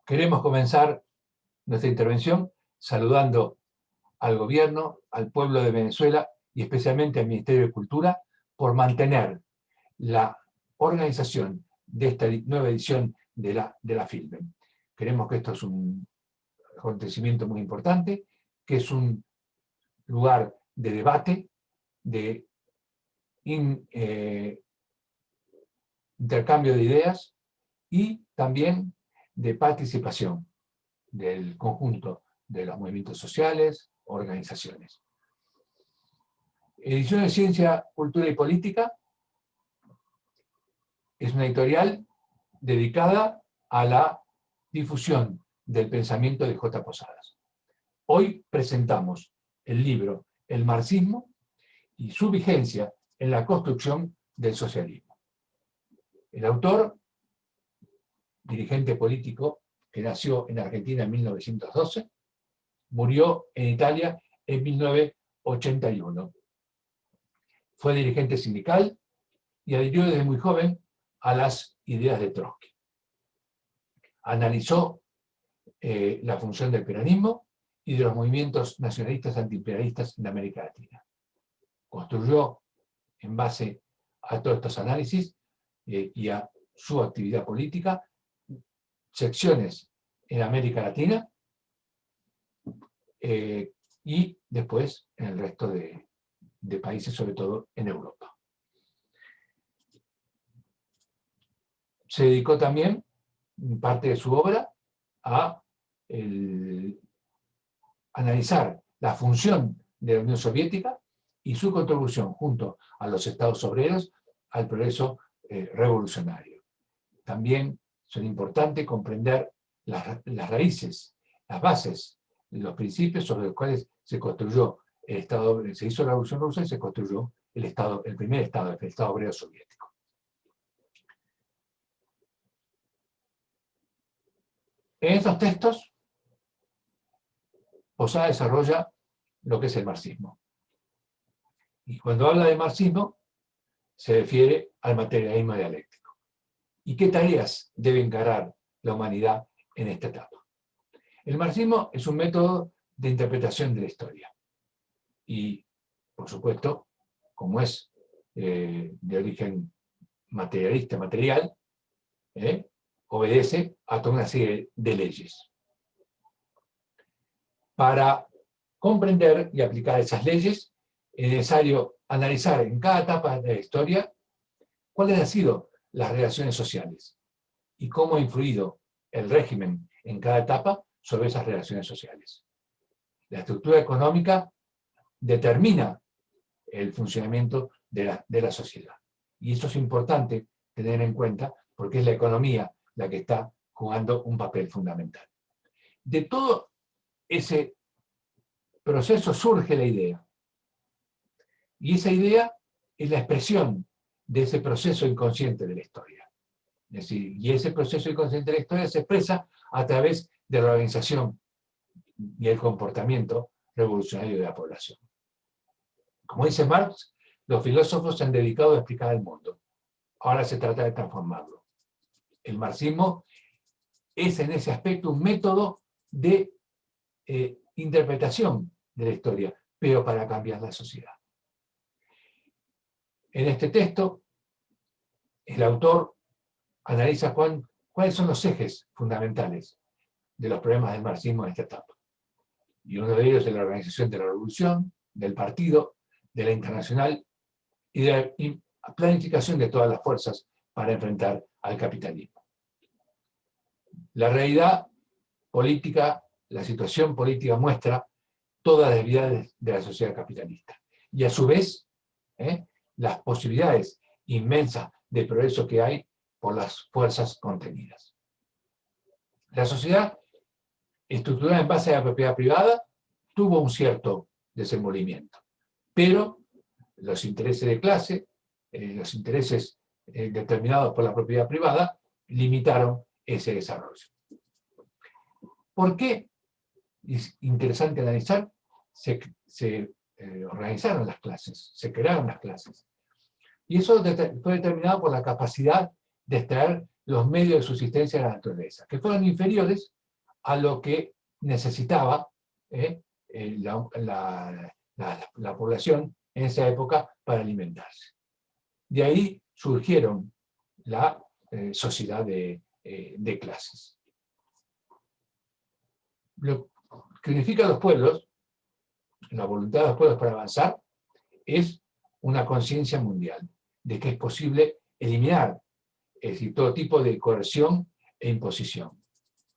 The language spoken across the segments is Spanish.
Queremos comenzar nuestra intervención saludando al gobierno, al pueblo de Venezuela y especialmente al Ministerio de Cultura por mantener la organización de esta nueva edición de la Filben. Creemos que esto es un acontecimiento muy importante, que es un lugar de debate, de intercambio de ideas y también de participación del conjunto de los movimientos sociales, organizaciones. Edición de Ciencia, Cultura y Política es una editorial dedicada a la difusión del pensamiento de J. Posadas. Hoy presentamos el libro El marxismo y su vigencia en la construcción del socialismo. El autor, dirigente político que nació en Argentina en 1912, murió en Italia en 1981. Fue dirigente sindical y adhirió desde muy joven a las ideas de Trotsky. Analizó la función del peronismo y de los movimientos nacionalistas antiimperialistas en América Latina. Construyó, en base a todos estos análisis y a su actividad política, secciones en América Latina y después en el resto de países, sobre todo en Europa. Se dedicó también parte de su obra a analizar la función de la Unión Soviética y su contribución junto a los Estados obreros al progreso revolucionario. También son importantes comprender las raíces, las bases, los principios sobre los cuales se construyó el Estado, se hizo la Revolución Rusa y se construyó el primer Estado, el Estado obrero soviético. En estos textos, Posada desarrolla lo que es el marxismo. Y cuando habla de marxismo, se refiere al materialismo dialéctico. ¿Y qué tareas debe encarar la humanidad en esta etapa? El marxismo es un método de interpretación de la historia. Y, por supuesto, como es de origen materialista, material, obedece a toda una serie de leyes. Para comprender y aplicar esas leyes, es necesario analizar en cada etapa de la historia cuáles han sido las relaciones sociales y cómo ha influido el régimen en cada etapa sobre esas relaciones sociales. La estructura económica determina el funcionamiento de la sociedad. Y eso es importante tener en cuenta porque es la economía la que está jugando un papel fundamental. De todo ese proceso surge la idea. Y esa idea es la expresión de ese proceso inconsciente de la historia. Es decir, y ese proceso inconsciente de la historia se expresa a través de la organización y el comportamiento revolucionario de la población. Como dice Marx, los filósofos se han dedicado a explicar el mundo. Ahora se trata de transformarlo. El marxismo es en ese aspecto un método de interpretación de la historia, pero para cambiar la sociedad. En este texto, el autor analiza cuáles son los ejes fundamentales de los problemas del marxismo en esta etapa. Y uno de ellos es la organización de la revolución, del partido, de la internacional y de la planificación de todas las fuerzas para enfrentar al capitalismo. La realidad política, la situación política muestra todas las debilidades de la sociedad capitalista. Y a su vez, las posibilidades inmensas de progreso que hay por las fuerzas contenidas. La sociedad, estructurada en base a la propiedad privada, tuvo un cierto desenvolvimiento, pero los intereses de clase, los intereses determinados por la propiedad privada, limitaron ese desarrollo. ¿Por qué? Es interesante analizar, se organizaron las clases, se crearon las clases. Y eso fue determinado por la capacidad de extraer los medios de subsistencia de la naturaleza, que fueron inferiores a lo que necesitaba la población en esa época para alimentarse. De ahí surgieron la sociedad de clases. Lo que unifica a los pueblos, la voluntad de los pueblos para avanzar, es una conciencia mundial de que es posible eliminar, es decir, todo tipo de coerción e imposición.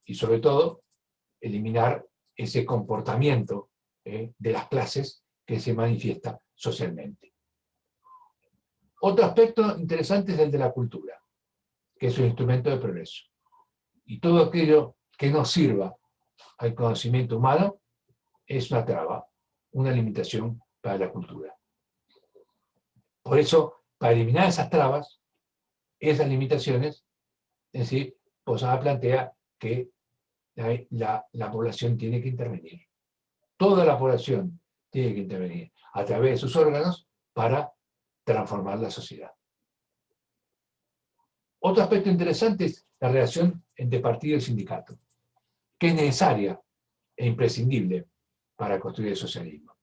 Y sobre todo, eliminar ese comportamiento de las clases que se manifiesta socialmente. Otro aspecto interesante es el de la cultura, que es un instrumento de progreso. Y todo aquello que no sirva al conocimiento humano es una traba, una limitación para la cultura. Por eso, para eliminar esas trabas, esas limitaciones, es decir, Posada plantea que la población tiene que intervenir. Toda la población tiene que intervenir a través de sus órganos para transformar la sociedad. Otro aspecto interesante es la relación entre partido y sindicato, que es necesaria e imprescindible para construir el socialismo.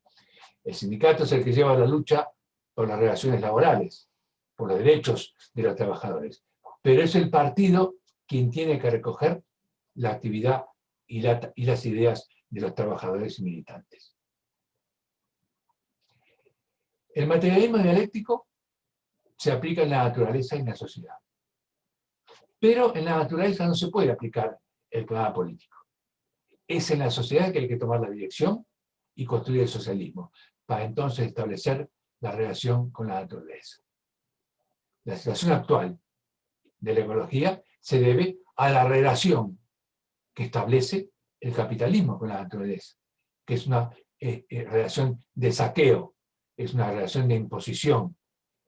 El sindicato es el que lleva la lucha por las relaciones laborales, por los derechos de los trabajadores, pero es el partido quien tiene que recoger la actividad y las ideas de los trabajadores y militantes. El materialismo dialéctico se aplica en la naturaleza y en la sociedad. Pero en la naturaleza no se puede aplicar el programa político. Es en la sociedad que hay que tomar la dirección y construir el socialismo, para entonces establecer la relación con la naturaleza. La situación actual de la ecología se debe a la relación que establece el capitalismo con la naturaleza, que es una relación de saqueo, es una relación de imposición,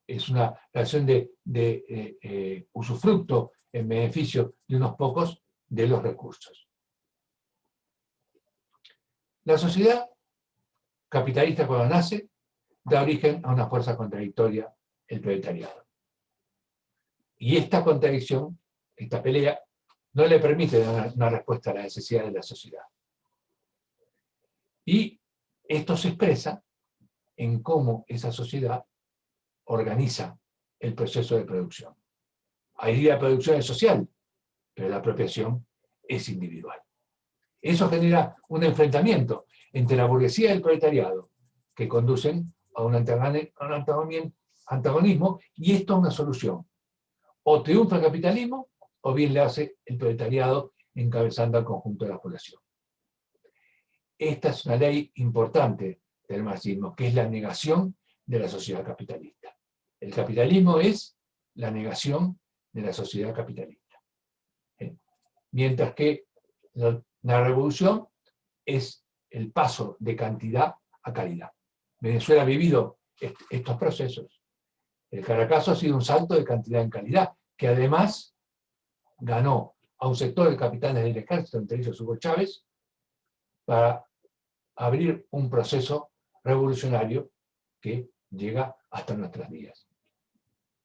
es una relación de usufructo en beneficio de unos pocos de los recursos. La sociedad capitalista, cuando nace, da origen a una fuerza contradictoria, el proletariado. Y esta contradicción, esta pelea, no le permite dar una respuesta a la necesidad de la sociedad. Y esto se expresa en cómo esa sociedad organiza el proceso de producción. Ahí la producción es social, pero la apropiación es individual. Eso genera un enfrentamiento entre la burguesía y el proletariado, que conducen a un antagonismo, y esto es una solución. O triunfa el capitalismo, o bien le hace el proletariado encabezando al conjunto de la población. Esta es una ley importante del marxismo, que es la negación de la sociedad capitalista. El capitalismo es la negación de la sociedad capitalista. Mientras que la revolución es el paso de cantidad a calidad. Venezuela ha vivido estos procesos. El Caracazo ha sido un salto de cantidad en calidad, que además ganó a un sector de capitanes del ejército, entre ellos Hugo Chávez, para abrir un proceso revolucionario que llega hasta nuestros días.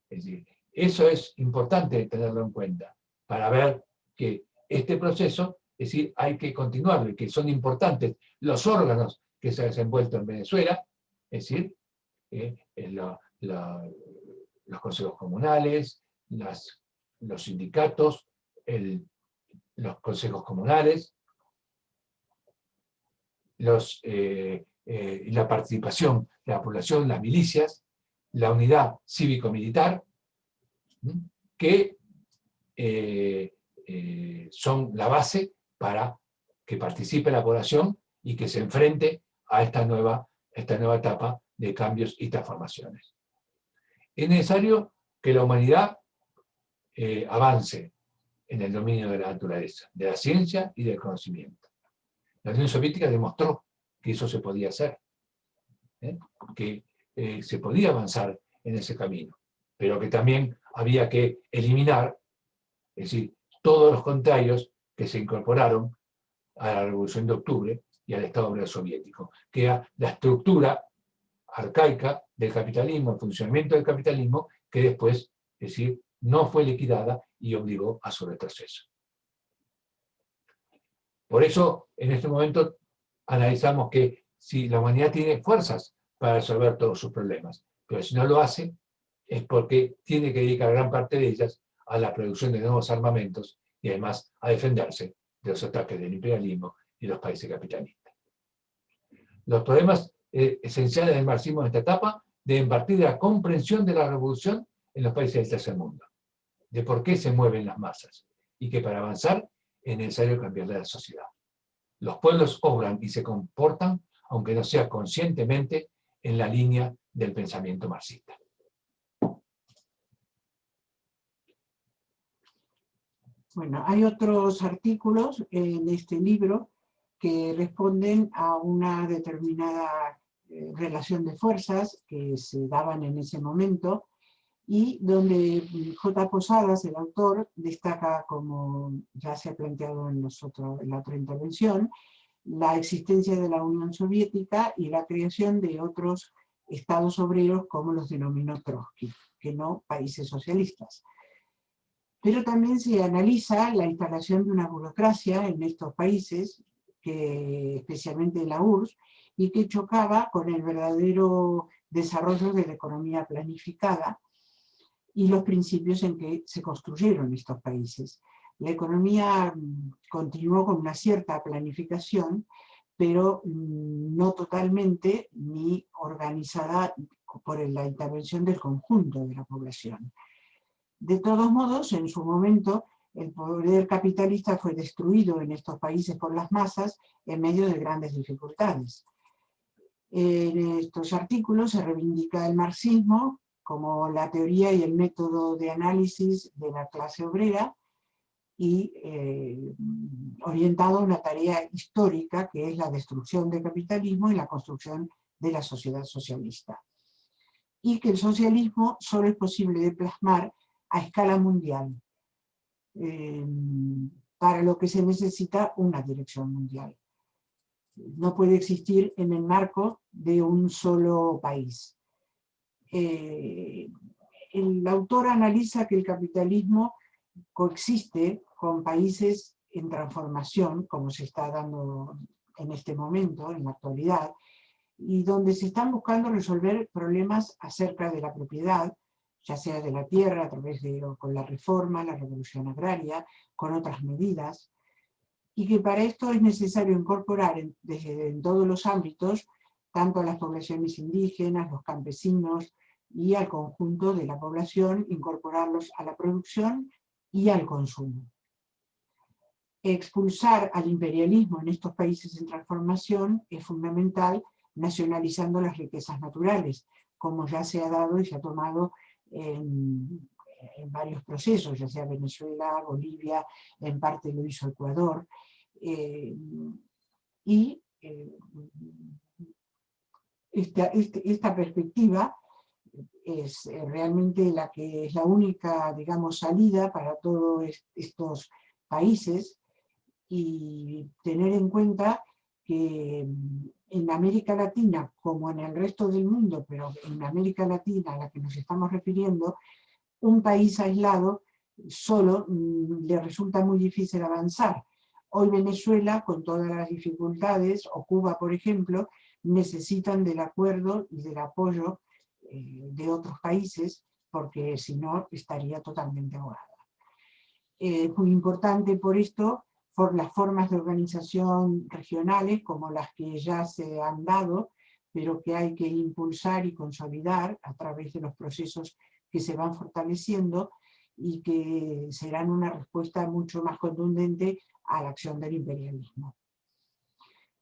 Es decir, eso es importante tenerlo en cuenta, para ver que este proceso, es decir, hay que continuarlo, y que son importantes los órganos que se han desenvuelto en Venezuela, es decir, los consejos comunales, los sindicatos, los consejos comunales, la participación de la población, las milicias, la unidad cívico-militar, que son la base para que participe la población y que se enfrente a esta nueva etapa de cambios y transformaciones. Es necesario que la humanidad avance en el dominio de la naturaleza, de la ciencia y del conocimiento. La Unión Soviética demostró que eso se podía hacer, que se podía avanzar en ese camino, pero que también había que eliminar, es decir, todos los contrarios que se incorporaron a la Revolución de Octubre y al Estado Obrero Soviético, que era la estructura arcaica del capitalismo, el funcionamiento del capitalismo, que después, es decir, no fue liquidada y obligó a su retroceso. Por eso, en este momento, analizamos que si la humanidad tiene fuerzas para resolver todos sus problemas, pero si no lo hace, es porque tiene que dedicar gran parte de ellas a la producción de nuevos armamentos y además a defenderse de los ataques del imperialismo y los países capitalistas. Los problemas esenciales del marxismo en esta etapa deben partir de la comprensión de la revolución en los países del tercer mundo, de por qué se mueven las masas, y que para avanzar es necesario cambiar la sociedad. Los pueblos obran y se comportan, aunque no sea conscientemente, en la línea del pensamiento marxista. Bueno, hay otros artículos en este libro que responden a una determinada relación de fuerzas que se daban en ese momento, y donde J. Posadas, el autor, destaca, como ya se ha planteado en la otra intervención, la existencia de la Unión Soviética y la creación de otros estados obreros, como los denominó Trotsky, que no países socialistas. Pero también se analiza la instalación de una burocracia en estos países, especialmente en la URSS, y que chocaba con el verdadero desarrollo de la economía planificada y los principios en que se construyeron estos países. La economía continuó con una cierta planificación, pero no totalmente ni organizada por la intervención del conjunto de la población. De todos modos, en su momento, el poder capitalista fue destruido en estos países por las masas en medio de grandes dificultades. En estos artículos se reivindica el marxismo como la teoría y el método de análisis de la clase obrera, y orientado a una tarea histórica que es la destrucción del capitalismo y la construcción de la sociedad socialista. Y que el socialismo solo es posible de plasmar a escala mundial, para lo que se necesita una dirección mundial. No puede existir en el marco de un solo país. El autor analiza que el capitalismo coexiste con países en transformación, como se está dando en este momento, en la actualidad, y donde se están buscando resolver problemas acerca de la propiedad, ya sea de la tierra, a través con la reforma, la revolución agraria, con otras medidas, y que para esto es necesario incorporar en todos los ámbitos, tanto a las poblaciones indígenas, los campesinos, y al conjunto de la población, incorporarlos a la producción y al consumo. Expulsar al imperialismo en estos países en transformación es fundamental, nacionalizando las riquezas naturales, como ya se ha dado y se ha tomado en varios procesos, ya sea Venezuela, Bolivia, en parte lo hizo Ecuador, esta perspectiva es realmente la que es la única, digamos, salida para todos estos países, y tener en cuenta que en América Latina, como en el resto del mundo, pero en América Latina a la que nos estamos refiriendo, un país aislado solo le resulta muy difícil avanzar. Hoy Venezuela, con todas las dificultades, o Cuba, por ejemplo, necesitan del acuerdo y del apoyo de otros países, porque si no estaría totalmente ahogada. Es muy importante por esto, por las formas de organización regionales, como las que ya se han dado, pero que hay que impulsar y consolidar a través de los procesos que se van fortaleciendo, y que serán una respuesta mucho más contundente a la acción del imperialismo.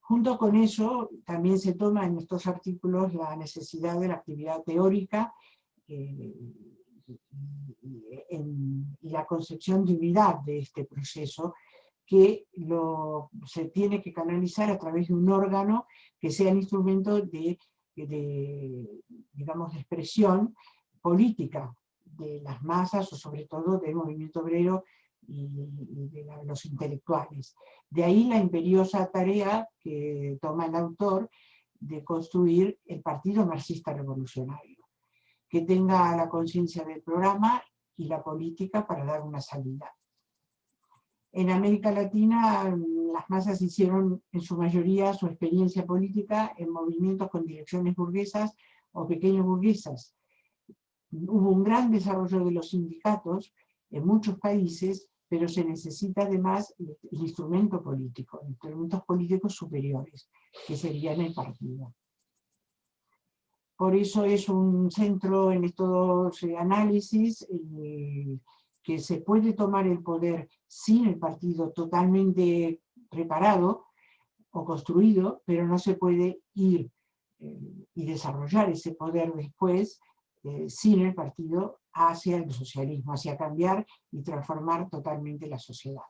Junto con eso, también se toma en estos artículos la necesidad de la actividad teórica y la concepción de unidad de este proceso, que se tiene que canalizar a través de un órgano que sea el instrumento digamos, de expresión política de las masas, o sobre todo del movimiento obrero y de los intelectuales. De ahí la imperiosa tarea que toma el autor de construir el Partido Marxista Revolucionario, que tenga la conciencia del programa y la política para dar una salida. En América Latina, las masas hicieron en su mayoría su experiencia política en movimientos con direcciones burguesas o pequeñas burguesas. Hubo un gran desarrollo de los sindicatos en muchos países, pero se necesita además el instrumento político, instrumentos políticos superiores, que serían el partido. Por eso es un centro en estos análisis que se puede tomar el poder sin el partido totalmente preparado o construido, pero no se puede ir y desarrollar ese poder después sin el partido hacia el socialismo, hacia cambiar y transformar totalmente la sociedad.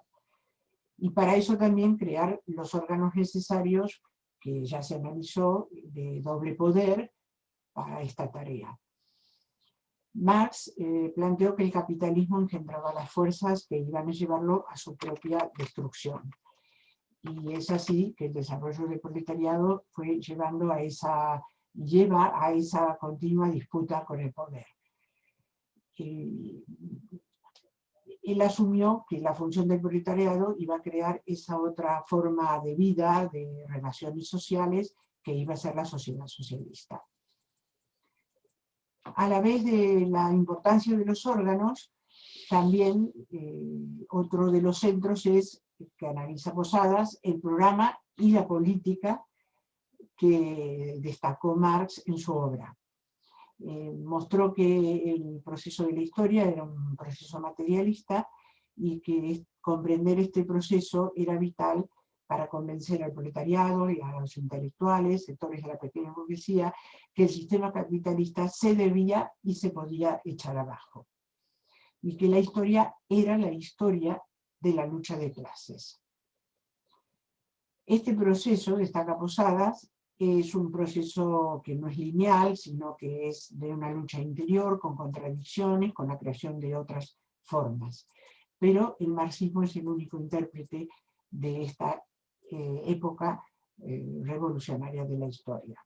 Y para eso también crear los órganos necesarios, que ya se analizó, de doble poder para esta tarea. Marx planteó que el capitalismo engendraba las fuerzas que iban a llevarlo a su propia destrucción. Y es así que el desarrollo del proletariado fue lleva a esa continua disputa con el poder. Él asumió que la función del proletariado iba a crear esa otra forma de vida, de relaciones sociales, que iba a ser la sociedad socialista. A la vez de la importancia de los órganos, también otro de los centros es, que analiza Posadas, el programa y la política que destacó Marx en su obra. Mostró que el proceso de la historia era un proceso materialista y que comprender este proceso era vital para convencer al proletariado y a los intelectuales, sectores de la pequeña burguesía, que el sistema capitalista se debía y se podía echar abajo. Y que la historia era la historia de la lucha de clases. Este proceso, destaca Posadas, es un proceso que no es lineal, sino que es de una lucha interior, con contradicciones, con la creación de otras formas. Pero el marxismo es el único intérprete de esta época revolucionaria de la historia.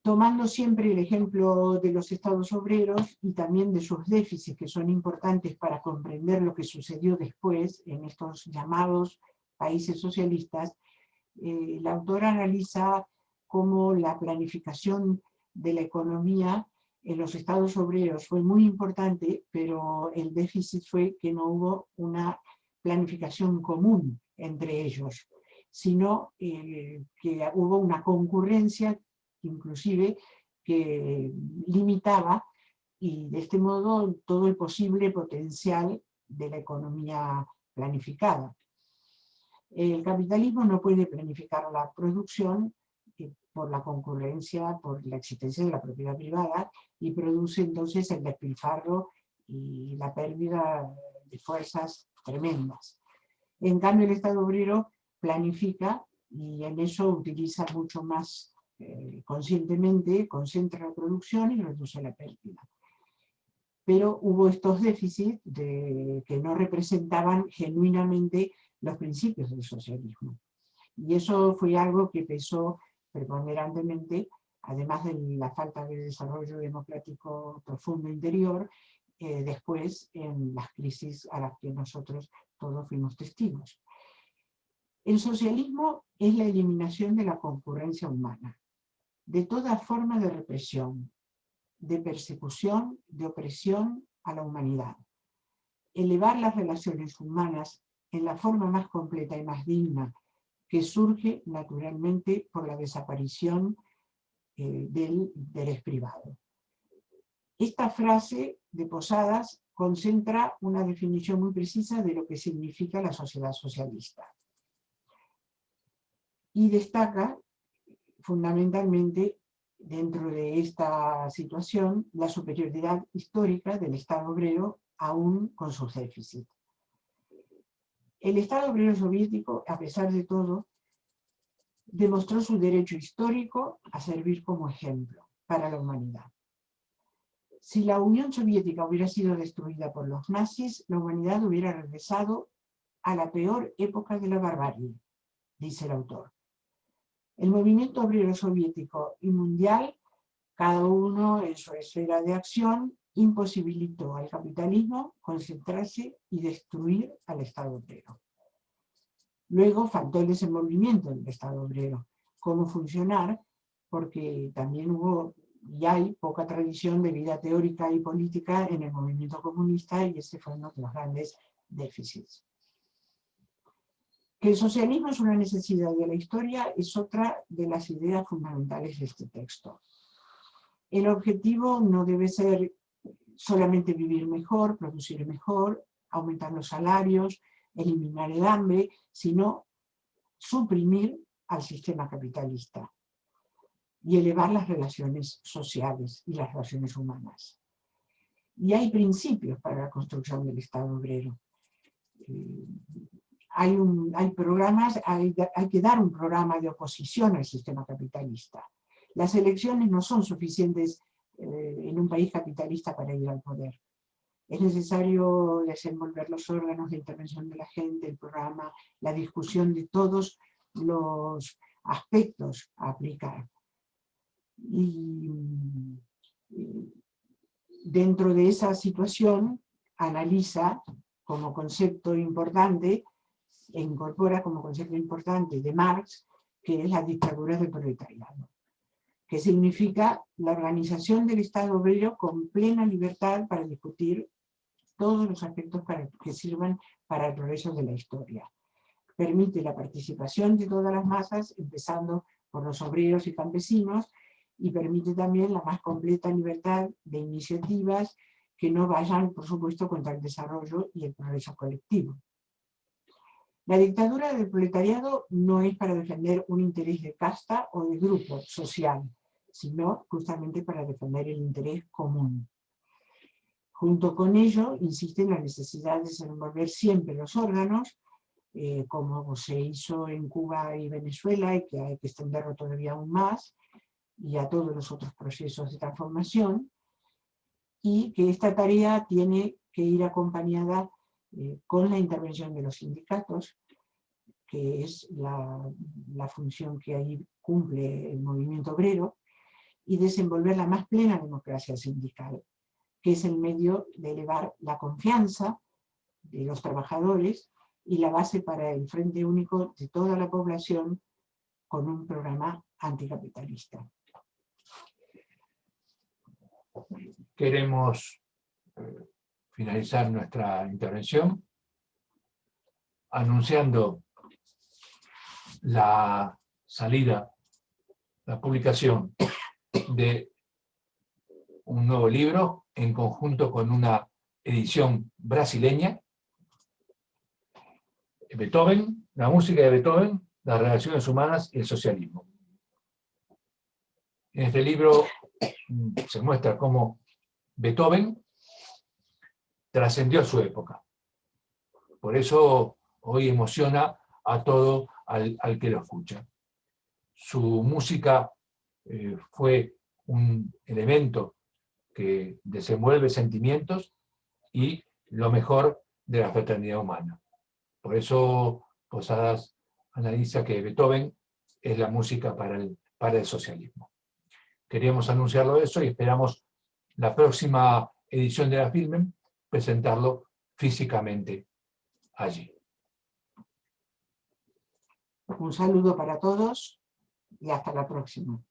Tomando siempre el ejemplo de los estados obreros y también de sus déficits, que son importantes para comprender lo que sucedió después en estos llamados países socialistas, la autora analiza cómo la planificación de la economía en los estados obreros fue muy importante, pero el déficit fue que no hubo una planificación común entre ellos, sino que hubo una concurrencia inclusive que limitaba, y de este modo, todo el posible potencial de la economía planificada. El capitalismo no puede planificar la producción por la concurrencia, por la existencia de la propiedad privada, y produce entonces el despilfarro y la pérdida de fuerzas tremendas. En cambio, el Estado obrero planifica y en eso utiliza mucho más conscientemente, concentra la producción y reduce la pérdida. Pero hubo estos déficits que no representaban genuinamente los principios del socialismo. Y eso fue algo que pesó preponderantemente, además de la falta de desarrollo democrático profundo interior, después en las crisis a las que nosotros todos fuimos testigos. El socialismo es la eliminación de la concurrencia humana, de toda forma de represión, de persecución, de opresión a la humanidad. Elevar las relaciones humanas en la forma más completa y más digna, que surge naturalmente por la desaparición del interés privado. Esta frase de Posadas concentra una definición muy precisa de lo que significa la sociedad socialista. Y destaca fundamentalmente, dentro de esta situación, la superioridad histórica del Estado obrero aún con sus déficits. El Estado obrero soviético, a pesar de todo, demostró su derecho histórico a servir como ejemplo para la humanidad. Si la Unión Soviética hubiera sido destruida por los nazis, la humanidad hubiera regresado a la peor época de la barbarie, dice el autor. El movimiento obrero soviético y mundial, cada uno en su esfera de acción, imposibilitó al capitalismo concentrarse y destruir al Estado obrero. Luego faltó el desenvolvimiento del Estado obrero, cómo funcionar, porque también hubo y hay poca tradición de vida teórica y política en el movimiento comunista, y ese fue uno de los grandes déficits. Que el socialismo es una necesidad de la historia es otra de las ideas fundamentales de este texto. El objetivo no debe ser solamente vivir mejor, producir mejor, aumentar los salarios, eliminar el hambre, sino suprimir al sistema capitalista y elevar las relaciones sociales y las relaciones humanas. Y hay principios para la construcción del Estado obrero. Hay programas, hay que dar un programa de oposición al sistema capitalista. Las elecciones no son suficientes en un país capitalista para ir al poder. Es necesario desenvolver los órganos de intervención de la gente, el programa, la discusión de todos los aspectos a aplicar. Y dentro de esa situación analiza como concepto importante, e incorpora como concepto importante de Marx, que es la dictadura del proletariado, que significa la organización del Estado obrero con plena libertad para discutir todos los aspectos que sirvan para el progreso de la historia. Permite la participación de todas las masas, empezando por los obreros y campesinos, y permite también la más completa libertad de iniciativas que no vayan, por supuesto, contra el desarrollo y el progreso colectivo. La dictadura del proletariado no es para defender un interés de casta o de grupo social, sino justamente para defender el interés común. Junto con ello, insiste en la necesidad de desenvolver siempre los órganos, como se hizo en Cuba y Venezuela, y que hay que extenderlo todavía aún más, y a todos los otros procesos de transformación, y que esta tarea tiene que ir acompañada con la intervención de los sindicatos, que es la función que ahí cumple el movimiento obrero, y desenvolver la más plena democracia sindical, que es el medio de elevar la confianza de los trabajadores y la base para el frente único de toda la población con un programa anticapitalista. Queremos finalizar nuestra intervención anunciando la salida, la publicación de un nuevo libro en conjunto con una edición brasileña, Beethoven, la música de Beethoven, las relaciones humanas y el socialismo. En este libro se muestra cómo Beethoven trascendió su época. Por eso hoy emociona a todo al que lo escucha. Su música fue un elemento que desenvuelve sentimientos y lo mejor de la fraternidad humana. Por eso Posadas analiza que Beethoven es la música para el socialismo. Queríamos anunciarlo eso y esperamos la próxima edición de la Filmen presentarlo físicamente allí. Un saludo para todos y hasta la próxima.